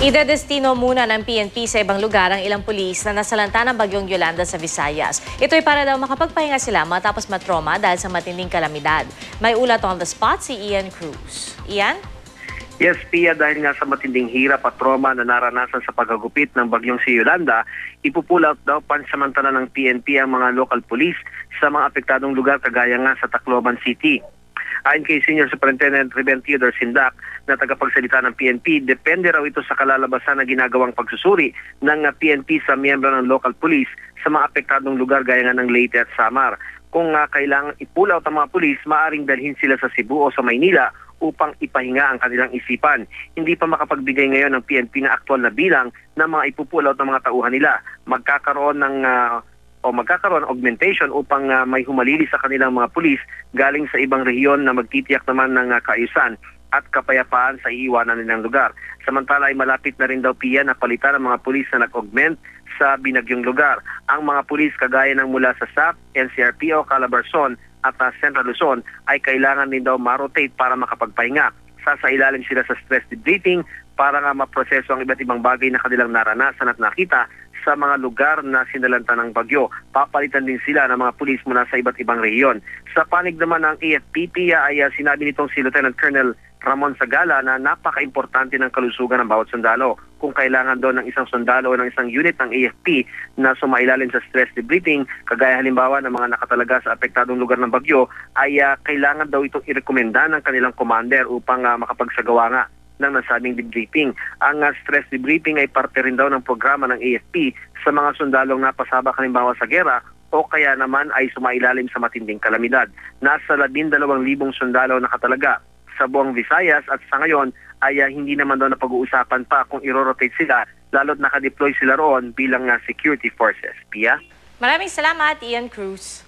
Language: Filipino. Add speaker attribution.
Speaker 1: Idedestino muna ng PNP sa ibang lugar ang ilang pulis na nasalanta ng bagyong Yolanda sa Visayas. Ito'y para daw makapagpahinga sila matapos matroma dahil sa matinding kalamidad. May ulat on the spot si Ian Cruz. Ian?
Speaker 2: Yes, Pia, dahil nga sa matinding hirap at trauma na naranasan sa paghagupit ng bagyong si Yolanda, ipupulot daw pansamantala ng PNP ang mga local police sa mga apektadong lugar kagaya nga sa Tacloban City. Ayon kay Senior Superintendent Ruben Theodore Sindak na tagapagsalita ng PNP, depende raw ito sa kalalabasan na ginagawang pagsusuri ng PNP sa miyembro ng local police sa mga apektadong lugar gaya nga ng Leyte at Samar. Kung kailangang ipulaw ang mga pulis, maaring dalhin sila sa Cebu o sa Maynila upang ipahinga ang kanilang isipan. Hindi pa makapagbigay ngayon ng PNP ng aktual na bilang ng mga ipupulaw ng mga tauhan nila. Magkakaroon ng augmentation upang may humalili sa kanilang mga pulis galing sa ibang rehiyon na magtitiyak naman ng kaayusan at kapayapaan sa iiwanan nilang lugar. Samantala ay malapit na rin daw Pia na palitan ang mga pulis na nag-augment sa binagyong lugar. Ang mga pulis kagaya ng mula sa SAP, NCRPO, Calabarzon at Central Luzon ay kailangan din daw ma-rotate para makapagpahinga. Sasailalim sila sa stress debriefing para nga maproseso ang iba't ibang bagay na kanilang naranasan at nakita sa mga lugar na sinalanta ng bagyo. Papalitan din sila ng mga pulis mula sa iba't ibang rehiyon. Sa panig naman ng AFP, ay sinabi nitong si Lieutenant Colonel Ramon Sagala na napaka-importante ng kalusugan ng bawat sundalo. Kung kailangan doon ng isang sundalo o ng isang unit ng AFP na sumailalim sa stress debriefing, kagaya halimbawa ng mga nakatalaga sa apektadong lugar ng bagyo, ay kailangan daw itong irekomenda ng kanilang commander upang makapagsagawa nga ng nasabing debriefing. Ang stress debriefing ay parte rin daw ng programa ng AFP sa mga sundalong napasabak halimbawa sa gera o kaya naman ay sumailalim sa matinding kalamidad. Nasa 12,000 sundalo nakatalaga sa buong Visayas at sa ngayon ay hindi naman daw napag-uusapan pa kung i-rotate sila lalo't nakadeploy sila roon bilang security forces. Pia?
Speaker 1: Maraming salamat, Ian Cruz.